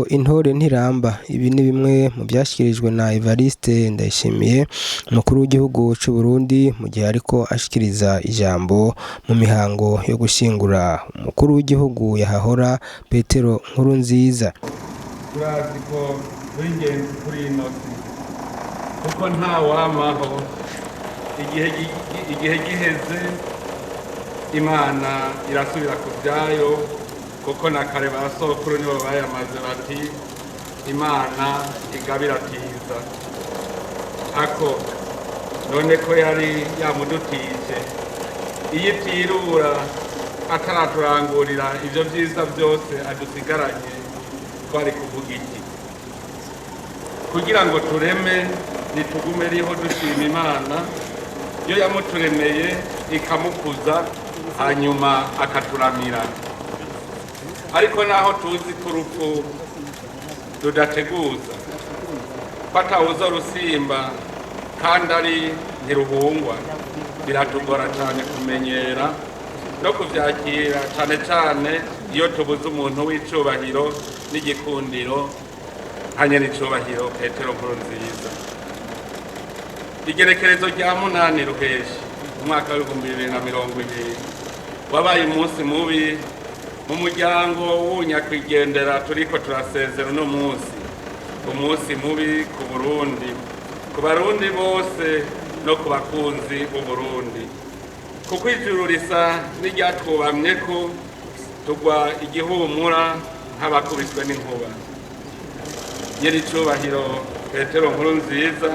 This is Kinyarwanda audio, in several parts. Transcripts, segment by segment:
intore ntiramba. Ibi ni bimwe mu byashyikirijwe na Evariste Ndayishimiye umukuru w'igihugu cy'u Burundi mu gihe ariko ashikiriza ijambo mu mihango yo gushyingura umukuru w'igihugu yahahora Petero Nkurunziza. Turazi ko w'ingenzi kuri ino si kuko nta wamaho igihe giheze Imana irasubira ku byayo kuko na kare ba sokuru nibo bayamaze bati Imana igabira tiza ako none ko yari yamudutije iyo itirura ataraturangurira ibyo byiza byose adusigaranye twari kuvuga iki kugira ngo tureme nitugume riho dushima Imana yo yamuturemeye ikamukuza hanyuma akaturamira. Ariko naho tuzi ko urupfu rudateguza patawuza rusimba kandi ari ntiruhungwa biratugora cyane kumenyera no kubyakira cyane cyane iyo tubuze umuntu w'icubahiro n'igikundiro hanye n'icubahiro Petero Nkurunziza. Igerekerezo rya 8 Ruheshi umwaka wa 2020 wabaye umunsi mubi mu muryango w'unyakwigendera turiko turasezera no umunsi mubi ku Burundi, ku Barundi bose no ku bakunzi b'u Burundi, kuko ijuru risa n'iryatwubamye ko tugwa igihumura nk'abakubiswe n'inkuba. Yari cubahiro Petero Nkurunziza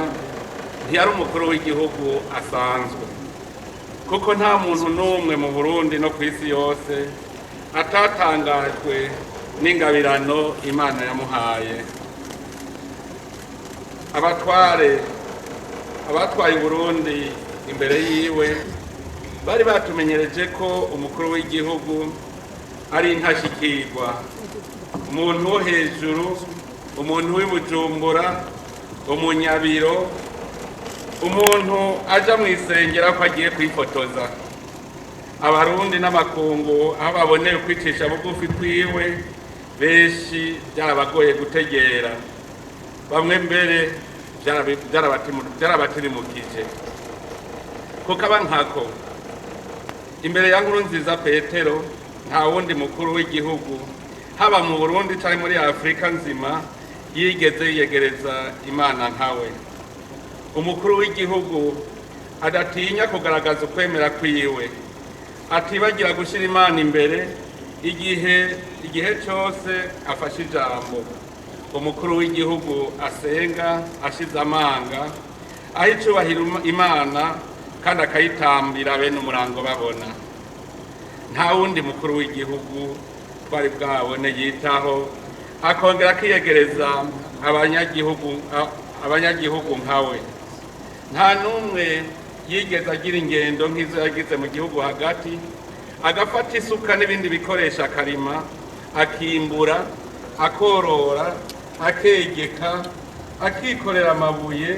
ntiyari umukuru w'igihugu asanzwe, kuko nta muntu n'umwe mu Burundi no ku isi yose atatangajwe n'ingabirano Imana yamuhaye. Abatwaye Burundi imbere yiwe bari batumenyereje ko umukuru w'igihugu ari intashikirwa, umuntu wo hejuru, umuntu w'ibujumbura, umunyabiro, umuntu aja mu isengera ko agiye kwifotoza. Abarundi n'amakungu aho baboneye kwicisha bugufi kwiwe benshi byarabagoye gutegera, bamwe mbere byarabatirimukije kuko abankako imbere ya Nkurunziza Petero nta wundi mukuru w'igihugu haba mu Burundi cyangwa muri Afrika nzima yigeze yiyegereza Imana nkawe. Umukuru w'igihugu adatinya kugaragaza ukwemera kwiwe, atibagira gushyira Imana imbere igihe cyose afashe ijambo. Umukuru w'igihugu asenga ashize amanga, aho icubahira Imana kandi akayitambira bene umurango babona. Nta wundi mukuru w'igihugu twari bwabone yitaho akongera akiyegereza abanyagihugu nkawe. Nta n'umwe yigeze agira ingendo nk'izo yagize mu gihugu hagati, agafata isuka n'ibindi bikoresha akarima, akimbura, akorora, akegeka, akikorera amabuye.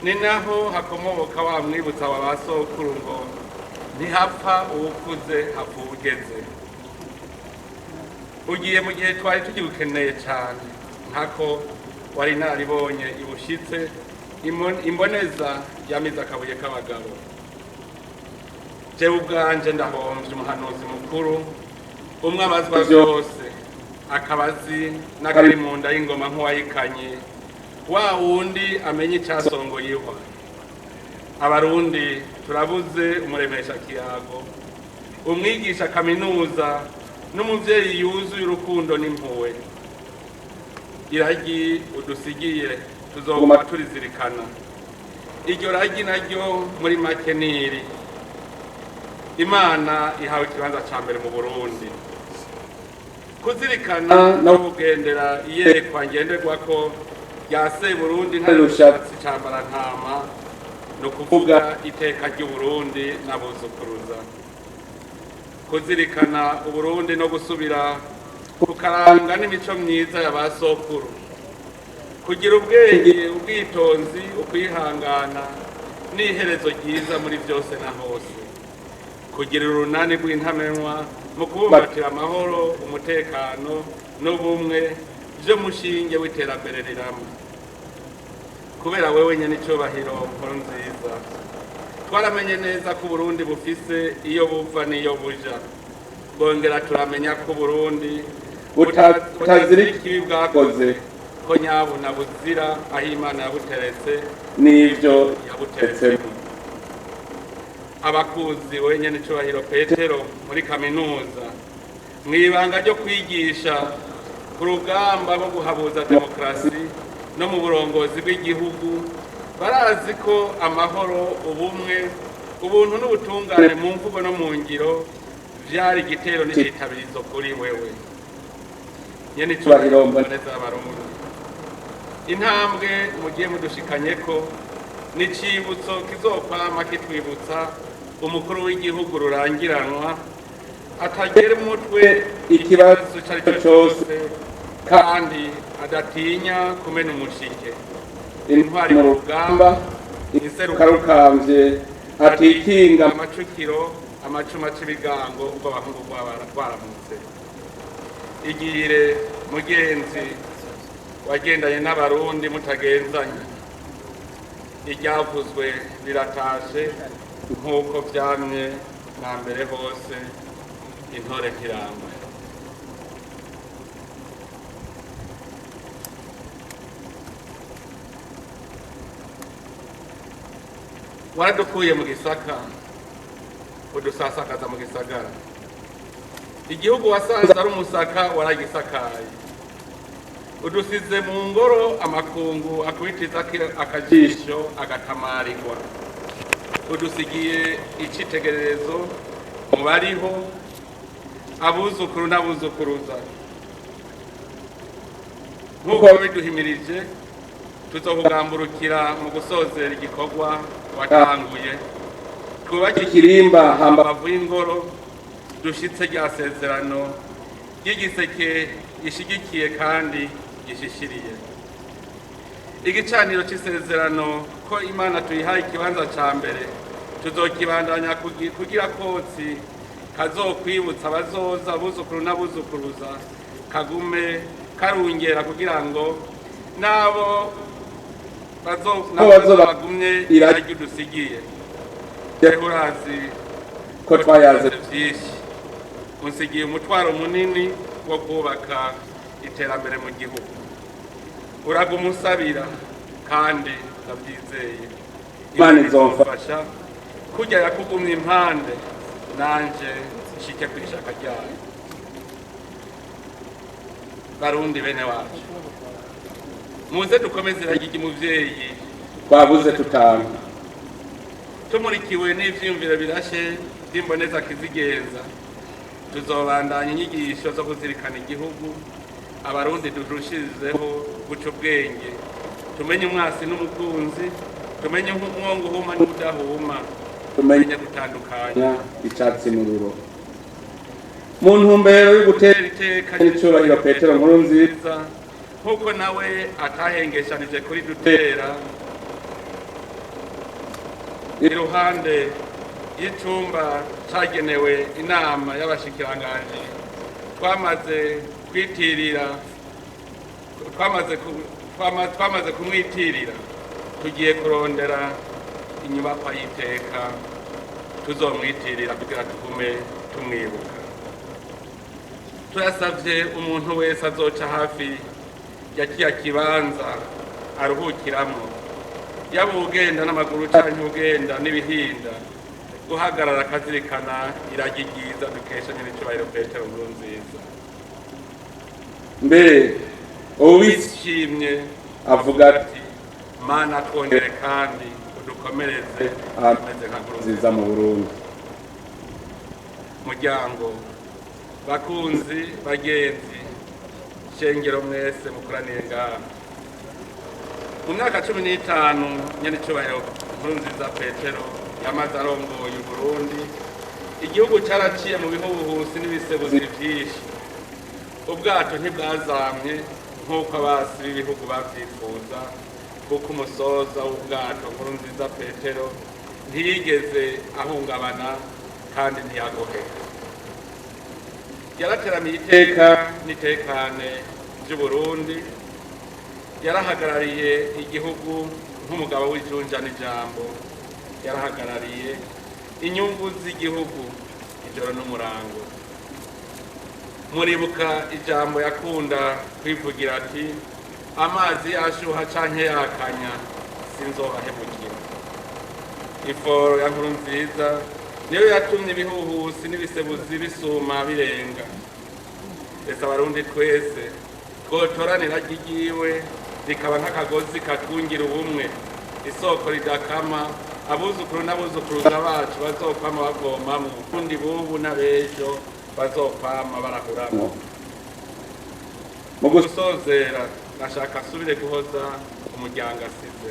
Ni naho hakomoka wa mwibutsa wa basokuru ngo ntihapfa uwukuze hapfa uwugeze. Ugiye mu gihe twari tugikeneye cyane, nkako wari naribonye ibushitse imboneza yamize akabuye k'abagabo. Jewe ubwanje ndahomvye umuhanuzi mukuru, umwe abazwa byose, akabazi n'akari mu nda y'ingoma nk'uwayikanye, wa wundi amenye icyasongoye ihwa. Abarundi turabuze umuremesha kiyago, umwigisha kaminuza, n'umuvyeyi yuzuye urukundo n'impuhwe. Iragi udusigiye tuzoguma turizirikana. Iryo ragi naryo muri make niri Imana ihawe ikibanza ca mbere mu Burundi. Kuzirikana no kugendera iyerekwa ngenderwako rya se Burundi ntarushatsi cambara ntama, no kuvuga iteka ry'u Burundi n'abuzukuruza. Kuzirikana Uburundi no gusubira kukaranga n'imico myiza y'abasokuru, kugira ubwenge, ubwitonzi, ukwihangana n'iherezo ryiza muri byose na hose, kugira urunani rw'intamenwa mu kubumbatira amahoro, umutekano n'ubumwe vyo mushinge w'iterambere rirama. Kubera wewe nyene icubahiro Nkurunziza, twaramenye neza ko Burundi bufise iyo buva n'iyo buja. Bongera turamenya ko Burundi butazira ikibi bwakoze, ko nyabuna buzira aho Imana yabuteretse n'ivyo yabuteretsemo. Abakuzi wewe nyene icubahiro Petero muri kaminuza, mwibanga ryo kwigisha ku rugamba rwo guhabuza demokarasi no mu burongozi bw'igihugu, barazi ko amahoro, ubumwe, ubuntu n'ubutungane mu mvugo no mu ngiro vyari igitero n'icitabirizo kuri wewe nyene icubahiro mboneza abarundi. Intambwe mugiye mudushikanyeko n'icibutso kizokwama kitwibutsa umukuru w'igihugu rurangiranwa atagera umutwe ikibazo carico cose kandi adatinya kumena umushike. Intwari mu rugamba, inseruka rukambye, atikinga amacukiro, amacuma c'ibigango ubwo abahungu rwaramutse. Igire mugenzi wagendanye n'abarundi mutagenzanye, iryavuzwe riratashe nk'uko vyamye na mbere hose, intore ntiramba. Waradukuye mu gisaka udusasakaza mu gisagara. Igihugu wasanze ari umusaka waragisakaye, udusize mu ngoro amakungu akubitiza akajisho agatamarirwa. Udusigiye icitegererezo mu bariho, abuzukuru n'abuzukuruza. Nk'uko biduhimirije, tuzokugamburukira mu gusozera igikorwa watanguye, twubake ikirimba hambavu y'ingoro, dushitse rya sezerano ry'igiseke gishigikiye kandi gishishiriye. Igicaniro c'isezerano ko Imana tuyihaye ikibanza ca mbere, tuzokibandanya kugira kotsi kazokwibutsa abazoza, abuzukuru n'abuzukuruza, kagume karungera kugira ngo nabo bagumye iraryo udusigiye. Urazi ko twayaze vyinshi, musigiye umutwaro munini wo kubaka iterambere mu gihugu. Uraguma usabira kandi ndavyizeye Imana izomfasha kurya yakugumye impande, nanje nshike kwishaka ryayo. Barundi bene wacu, muze dukomeze iragirya umuvyeyi twabuze tutanga. Tumurikiwe n'ivyiyumviro birashe vy'imboneza kizigenza, tuzobandanya inyigisho zo kuzirikana igihugu. Abarundi durushirizeho guca ubwenge, tumenye umwasi n'umukunzi, tumenye umwongo uhuma n'udahuma, tumenye gutandukanya icatsi n'ururo. Mu ntumbero yo gutera iteka n'icubahiro Petero Nkurunziza, nk'uko nawe atahengeshanije kuri dutera, iruhande y'icumba cagenewe inama y'abashikiranganji, twamaze kumwitirira, tugiye kurondera inyubakwa y'iteka tuzomwitirira kugira tugume tumwibuka. Turasavye umuntu wese azoca hafi ya kiya kibanza aruhukiramwo, yaba ugenda n'amaguru canke ugenda n'ibihinda, guhagarara akazirikana iragi ryiza dukesha nyir'icubahiro Petero Nkurunziza. Mbere uwishimye avuga ati, Mana twongere kandi udukomereze ameze nka Nkurunziza mu Burundi. Muryango, bakunzi, bagenzi, shengero mwese mukoraniye ngaha, mu myaka 15 nyir'icubahiro Nkurunziza Petero yamaze arongoye Burundi, igihugu caraciye mu bihuhusi n'ibisebuzi vyinshi. Ubwato ntibwazamye nk'uko abasi b'ibihugu bavyifuza, kuko umusoza w'ubwato Nkurunziza Petero ntiyigeze ahungabana kandi ntiyagoheka. Yarateramiye iteka n'itekane by'uburundi yarahagarariye igihugu nk'umugabo w'ijunja n'ijambo, yarahagarariye inyungu z'igihugu ijoro n'umurango. Muribuka ijambo yakunda kwivugira ati amazi ashuha canke yakanya sinzobahemukira. Iforo ya Nkurunziza niyo yatumye ibihuhusi n'ibisebuzi bisuma birenga. Ese abarundi twese twotoranira ryiwe rikaba nk'akagozi katwungira ubumwe, isoko ridakama, abuzukuru n'abuzukuruza bacu bazokwama bavomamwo, ubundi bubu n'abejo bazokwama barahuramwo. Mu gusozera nashaka asubire guhoza umuryango asize,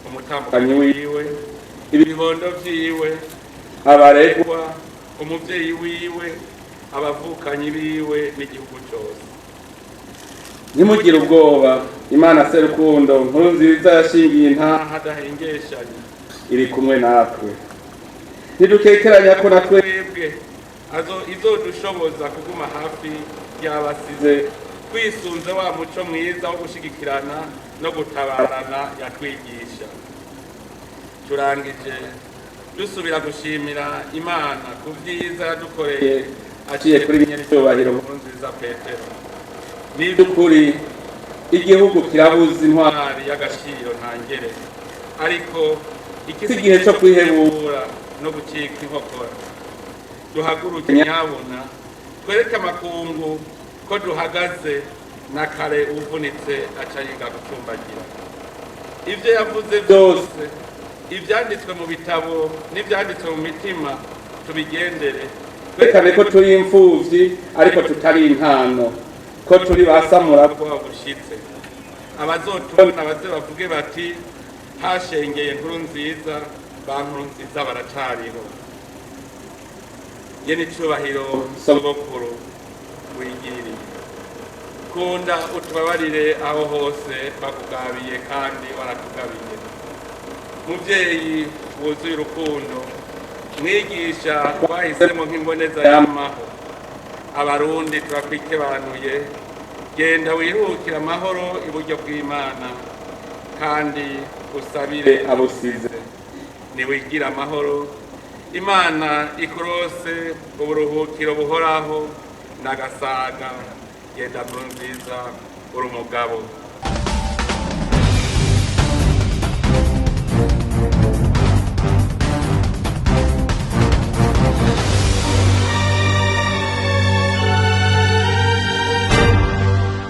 umutambukanyi wiwe, ibibondo vyiwe, abaregwa, umuvyeyi wiwe, abavukanyi biwe n'igihugu cyose. Ntimugire ubwoba, Imana Serukundo Nkurunziza yashingiye intaha adahengeshanya iri kumwe natwe. Ntidukekeranya ko natwebwe izodushoboza kuguma hafi y'abasize, twisunze wa muco mwiza wo gushigikirana no gutabarana yatwigisha. Turangije dusubira gushimira Imana ku vyiza yadukoreye aciye kuri Nyiricyubahiro Nkurunziza Petero. Ni by'ukuri igihugu kirabuze intwari y'agaciro ntangere, ariko iki si igihe cyo kwihebura no gucika inkokora. Duhaguruke nyabuna twereke amakungu ko duhagaze na kare uvunitse aca yiga gucumbagira. Ivyo yavuze byose, ivyanditswe mu bitabo n'ivyanditswe mu mitima, tubigendere twerekane ko turi imfuvyi ariko tutari intano, ko turi basamura ko babushitse. Abazotubona baze bavuge bati hashengeye Nkurunziza, ba Nkurunziza baracariho. Nyiricyubahiro sogokuru wigiriye, kunda utubabarire aho hose bakugabiye kandi waratugabiye. Muvyeyi wuzuye urukundo, mwigisha twahisemo nk'imboneza y'amaho, abarundi turakwikebanuye. Genda wihukira amahoro iburyo bw'Imana kandi usabire abusize. Niwigira amahoro, Imana ikurose uburuhukiro buhoraho n'agasaga. Genda Nkurunziza uri umugabo.